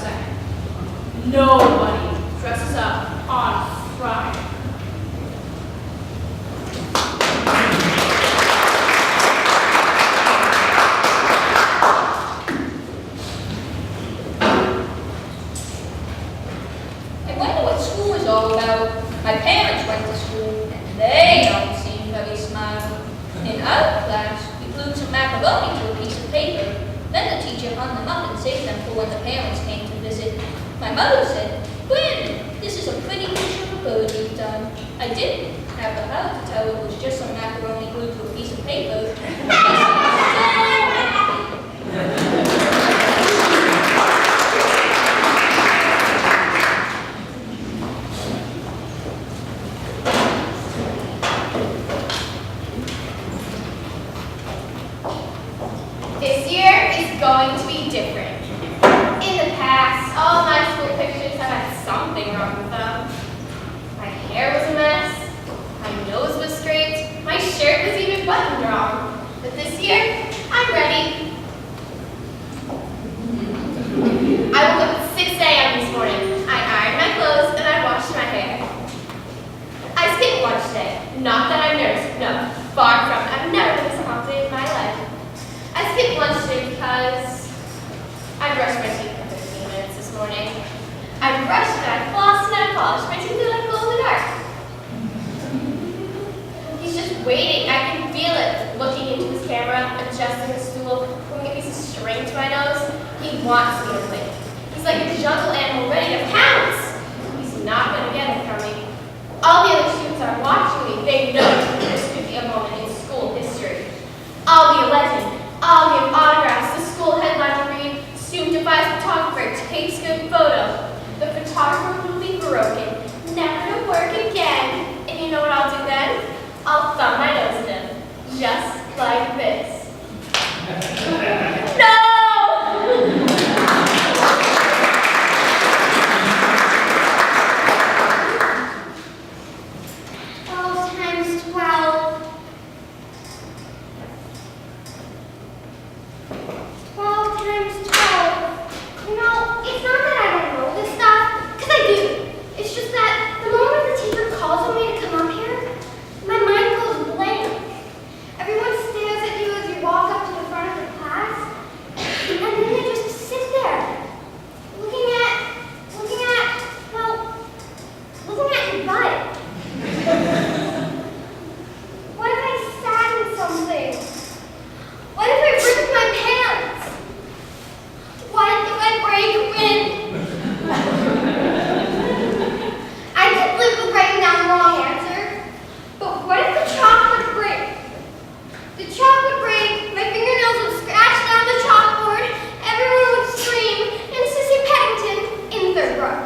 second. Nobody dresses up on Friday. I wonder what school is all about. My parents went to school, and they don't seem very smart. In our class, we glued some macaroni to a piece of paper. Then the teacher hung them up and saved them for when the parents came to visit. My mother said, "Brandon, this is a pretty picture of a bird you've done." I didn't have the heart to tell her it was just some macaroni glued to a piece of paper. This year is going to be different. In the past, all my school pictures have had something wrong with them. My hair was a mess, my nose was straight, my shirt was even buttoned wrong. But this year, I'm ready. I woke up at 6 a.m. this morning. I ironed my clothes and I washed my hair. I skipped lunch today. Not that I'm nervous, no, far from it. I've never been this confident in my life. I skipped lunch today because I brushed my teeth for 15 minutes this morning. I brushed and I flossed and I polished my teeth until I glow in the dark. He's just waiting. I can feel it. Looking into his camera, adjusting the stool, pulling a piece of string to my nose. He wants me to win. He's like a jungle animal ready to pounce. He's not going to get it from me. All the other students are watching me. They know this could be a moment in school history. I'll be a legend. I'll give autographs. The school headline will read, "Student defies photographer, takes good photo." The photographer will be broken, never to work again. And you know what I'll do then? I'll thumb my nose at him, just like this. No! 12 times 12. 12 times 12. You know, it's not that I don't know this stuff, because I do. It's just that the moment the teacher calls on me to come up here, my mind goes blank. Everyone stares at you as you walk up to the front of the class, and then they just sit there, looking at your butt. What if I sat in something? What if I ripped my pants? What if I break a wind? I could live with writing down the wrong answer, but what if the chalk would break? The chalk would break, my fingernails would scratch down the chalkboard, everyone would scream, and Sissy Paddington, in third row,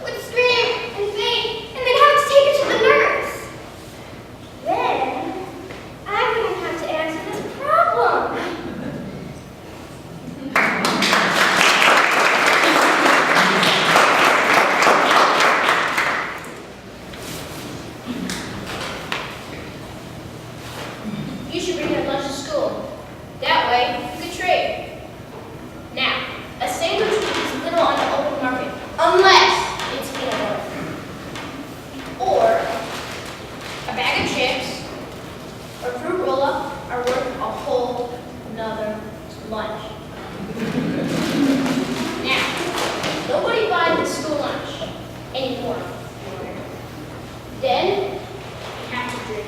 would scream and faint, and they'd have to take her to the nurse. Then, I wouldn't have to answer this problem. You should bring your lunch to school. That way, you could trade. Now, a sandwich is little on the open market, unless it's peanut butter. Or a bag of chips or fruit roll-up are worth a whole nother lunch. Now, nobody buys the school lunch anymore. Then, you have to drink.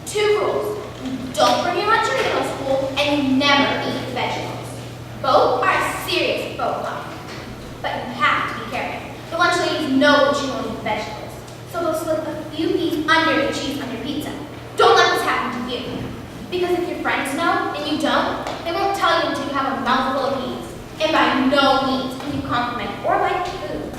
Two rules. You don't bring your lunch to middle school, and you never eat vegetables. Both are serious faux pas. But you have to be careful. The lunch ladies know that you won't eat vegetables, so they'll slip a few peas under the cheese on your pizza. Don't let this happen to you. Because if your friends know and you don't, they won't tell you until you have a mouthful of peas. And by no means can you compliment or like the food.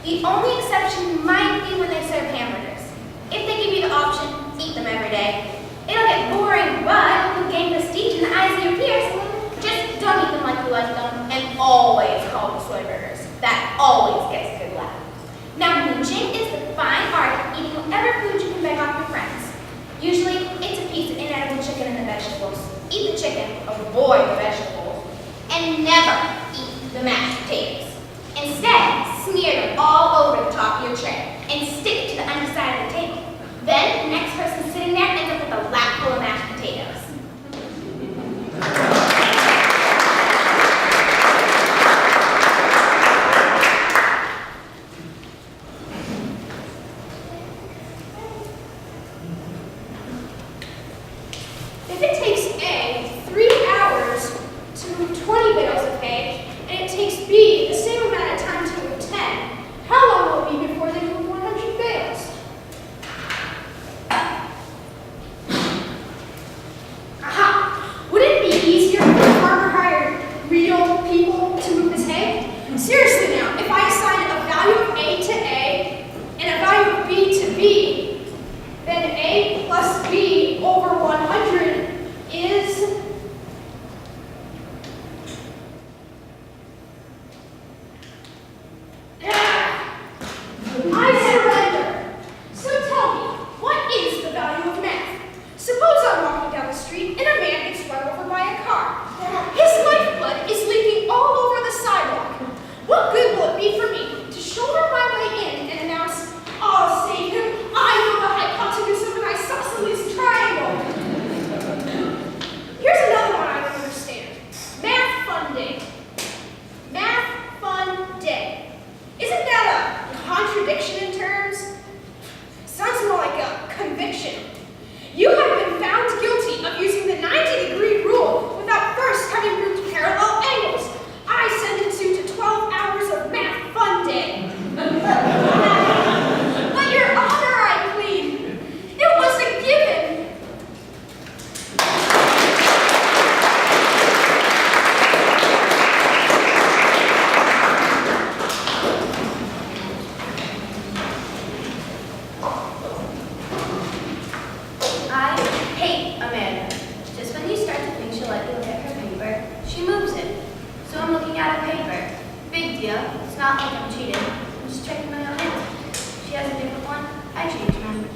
The only exception might be when they serve hamburgers. If they give you the option, eat them every day. It'll get boring, but you'll gain prestige in the eyes of your peers. Just don't eat them like you like them, and always call them soy burgers. That always gets a good laugh. Now, mooching is the fine art of eating whatever food you can beg off your friends. Usually, it's a piece of inedible chicken and the vegetables. Eat the chicken, avoid the vegetables, and never eat the mashed potatoes. Instead, smear them all over the top of your tray and stick it to the underside of the table. Then, the next person sitting there ends up with a lap full of mashed potatoes. If it takes A 3 hours to 20 bales of hay, and it takes B the same amount of time to move 10, how long will it be before they move 100 bales? Aha! Would it be easier if the farmer hired real people to move his hay? Seriously now, if I assign a value of A to A and a value of B to B, then A plus B over 100 is I surrender. So tell me, what is the value of math? Suppose I'm walking down the street and a man gets run over by a car. His lifeblood is leaking all over the sidewalk. What good will it be for me to shoulder my way in and announce, "I'll save him. I know the hypotenuse of an isosceles triangle." Here's another one I don't understand. Math fun day. Math fun day. Isn't that a contradiction in terms? Sounds more like a conviction. You have been found guilty of using the 90-degree rule without first having grouped parallel angles. I sentence you to 12 hours of math fun day. But Your Honor, I plead, it was a given. I hate Amanda. Just when you start to think she'll let you look at her paper, she moves it. So I'm looking at her paper. Big deal. It's not like I'm cheating. I'm just checking my own answers. She has a different one. I change mine.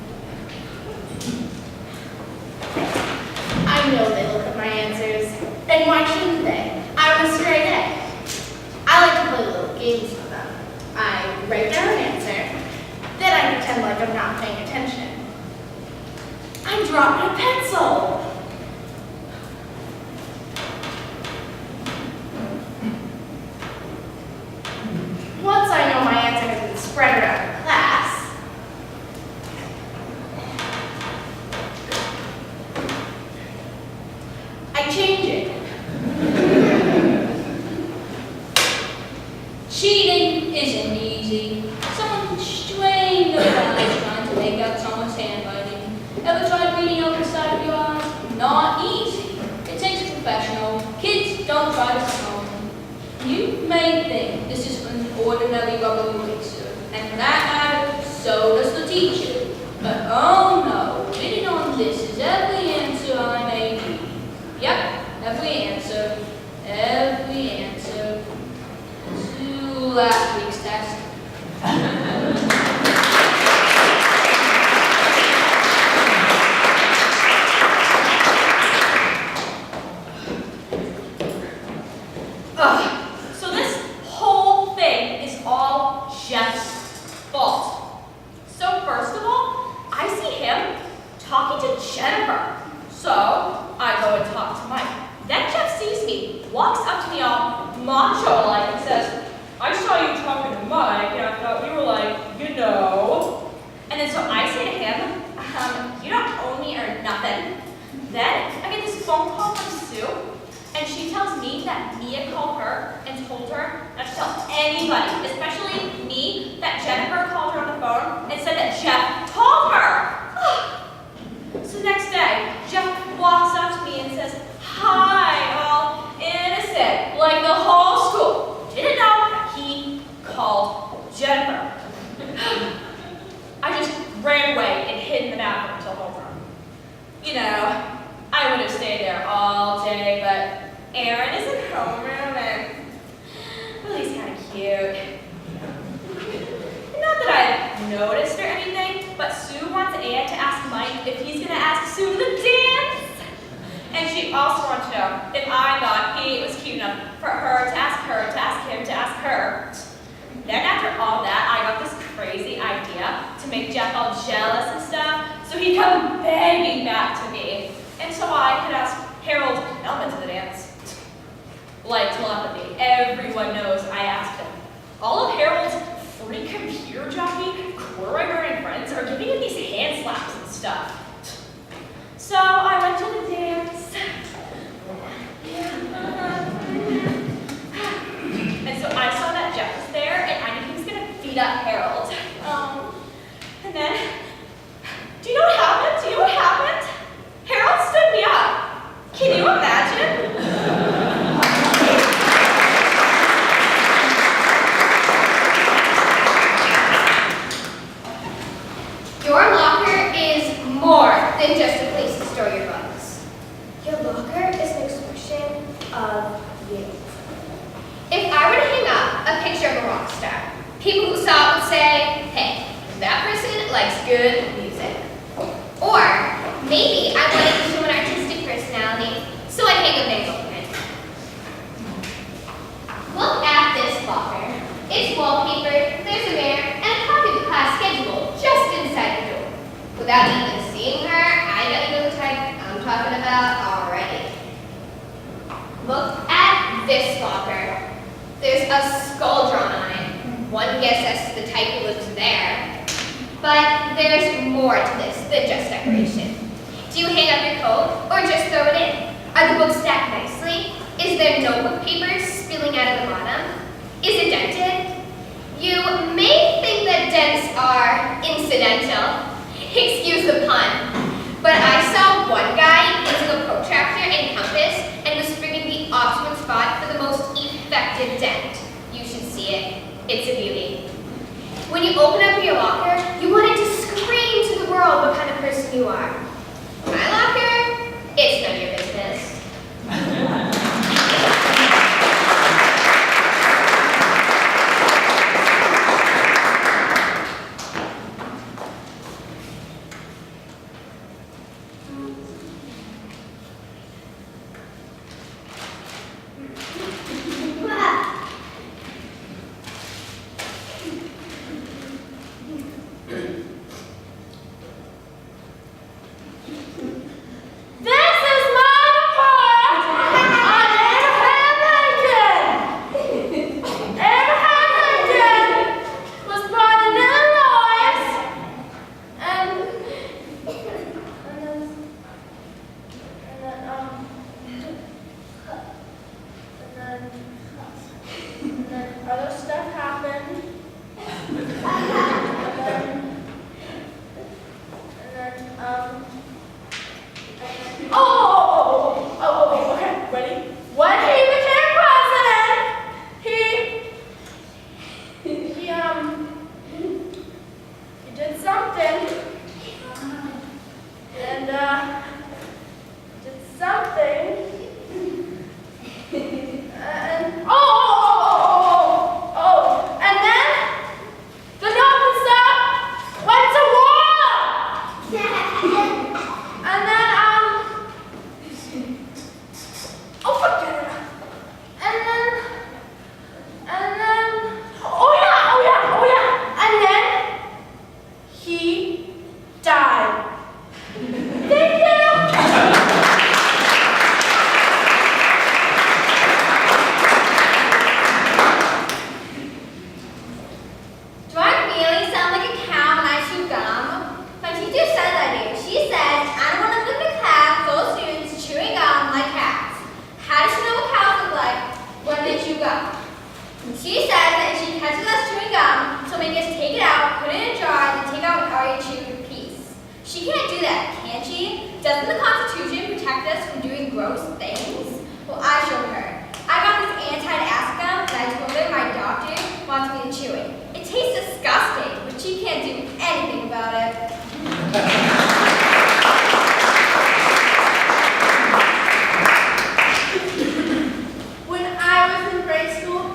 I know they look at my answers. And why shouldn't they? I'm a straight A. I like to play little games with them. I write down an answer. Then I pretend like I'm not paying attention. I dropped my pencil. Once I know my answer has been spread around the class, I change it. Cheating isn't easy. Someone strained their eyes trying to make out someone's handwriting. Ever tried reading over the side of your eyes? Not easy. It takes a professional. Kids, don't try to solve them. You may think this is an ordinary rubber eraser, and for that matter, so does the teacher. But oh no, written on this is every answer I may need. Yep, every answer to last week's test. So this whole thing is all Jeff's fault. So first of all, I see him talking to Jennifer. So I go and talk to Mike. Then Jeff sees me, walks up to me all macho-like and says, "I saw you talking to Mike, and I thought we were like, you know." And then so I say to him, "You don't owe me or nothing." Then I get this phone call from Sue, and she tells me that Mia called her and told her not to tell anybody, especially me, that Jennifer called her on the phone and said that Jeff told her. So next day, Jeff walks up to me and says, "Hi, all innocent, like the whole school. Didn't know that he called Jennifer." I just ran away and hid in the bathroom until homeroom. You know, I would have stayed there all day, but Aaron is in homeroom and, well, he's kind of cute. Not that noticed or anything, but Sue wants Anne to ask Mike if he's gonna ask Sue to dance. And she also wants to know if I thought he was cute enough for her to ask him to ask her. Then after all that, I got this crazy idea to make Jeff all jealous and stuff, so he'd come begging back to me. And so I could ask Harold Elman to the dance. Like telepathy, everyone knows I asked him. All of Harold's free computer jockey, choreographer friends are giving him these hand slaps and stuff. So I went to the dance. And so I saw that Jeff was there, and I knew he was gonna beat up Harold. And then, do you know what happened? Harold stood me up. Can you imagine? Your locker is more than just a place to store your books. Your locker is an expression of you. If I were to hang up a picture of a rock star, people who saw it would say, hey, that person likes good music. Or maybe I wanted to show an artistic personality, so I'd hang a Van Gogh print. Look at this locker. It's wallpapered, there's a mirror, and a copy of the class schedule just inside the door. Without even seeing her, I know you know the type I'm talking about already. Look at this locker. There's a skull drawn on it. One guess as to the type who lives there. But there's more to this than just decoration. Do you hang up your coat or just throw it in? Are the books stacked nicely? Is there notebook paper spilling out of the bottom? Is it dented? You may think that dents are incidental. Excuse the pun. But I saw one guy using a protractor and compass and was bringing the optimum spot for the most effective dent. You should see it. It's a beauty. When you open up your locker, you want it to scream to the world what kind of person you are. My locker, it's none of your business.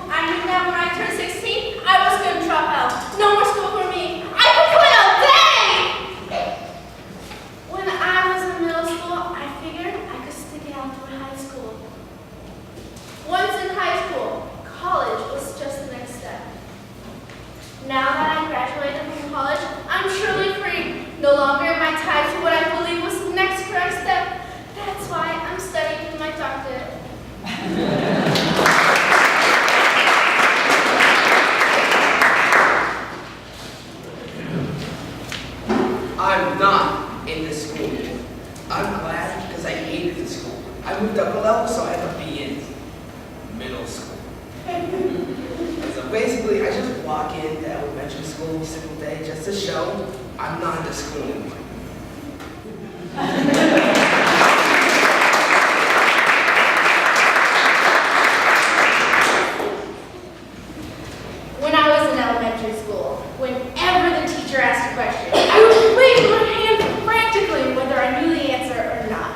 I knew that when I turned 16, I was going to drop out. No more school for me. I longer am I tied to what I believe was the next correct step. That's why I'm studying for my doctorate. I'm not in this school anymore. I'm glad because I hated the school. I moved up a level so I had to be in middle school. So basically, I just walk into elementary school every single day just to show I'm not in the school anymore. When I was in elementary school, whenever the teacher asked a question, I would wave my hand frantically whether I knew the answer or not.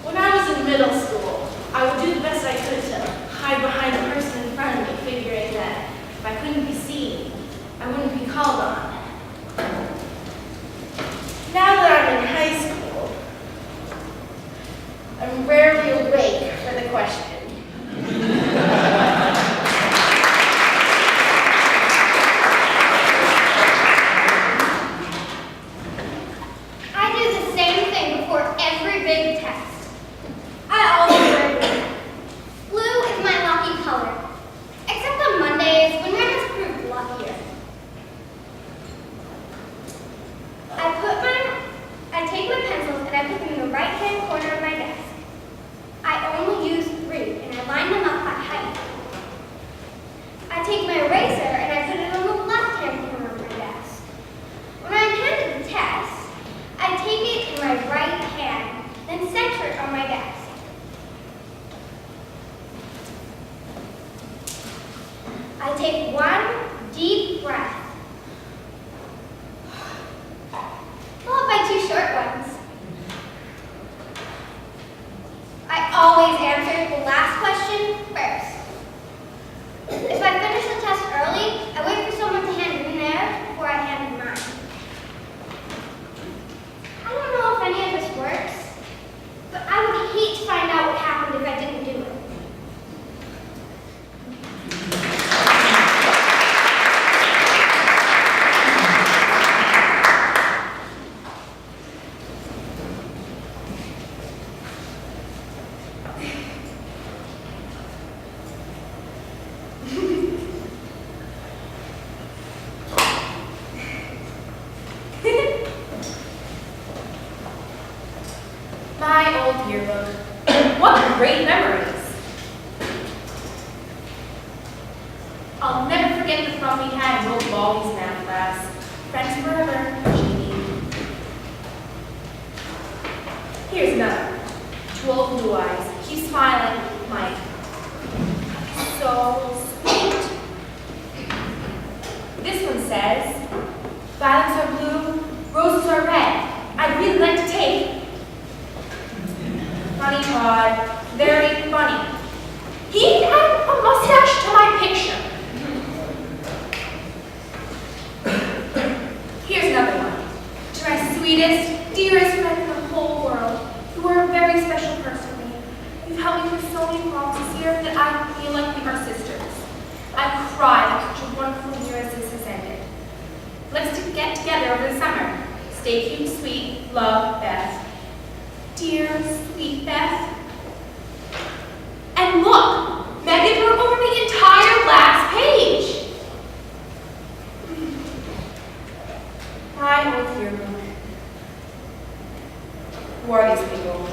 When I was in middle school, I would do the best I could to hide behind the person in front of me, figuring that if I couldn't be seen, I wouldn't be called on. Now that I'm in high school, I'm rarely awake for the question. I do the same thing before every big test. I always wear blue. Blue is my lucky color, except on Mondays when red has proved luckier. I take my pencils and I put them in the right-hand corner of my desk. I only use 3 and I line them up by height. I take my eraser and I put it on the left-hand corner of my desk. When I'm handed the test, I take it in my right hand, then center it on my desk. I take 1 deep breath, followed by 2 short ones. I always answer the last question first. If I finish the test early, I wait for someone to hand it in there before I hand in mine. I don't know if any of this works, but I would hate to find out what happened if I didn't do it. My old yearbook. What great memories. I'll never forget the fun we had in old Baldy's math class. Friends forever, Jeannie. Here's another. 2 old blue eyes. Keep smiling, Mike. So sweet. This one says, violets are blue, roses are red. I'd really like to take. Funny Todd, very funny. He can add a mustache to my picture. Here's another one. To my sweetest, dearest friend in the whole world, you are a very special person to me. You've helped me through so many problems this year that I feel like we are sisters. I cried that such a wonderful year as this has ended. Let's get together over the summer. Stay cute, sweet, love, Beth. Dear, sweet Beth. And look, Megan wrote over the entire last page. My old yearbook. Who are these people?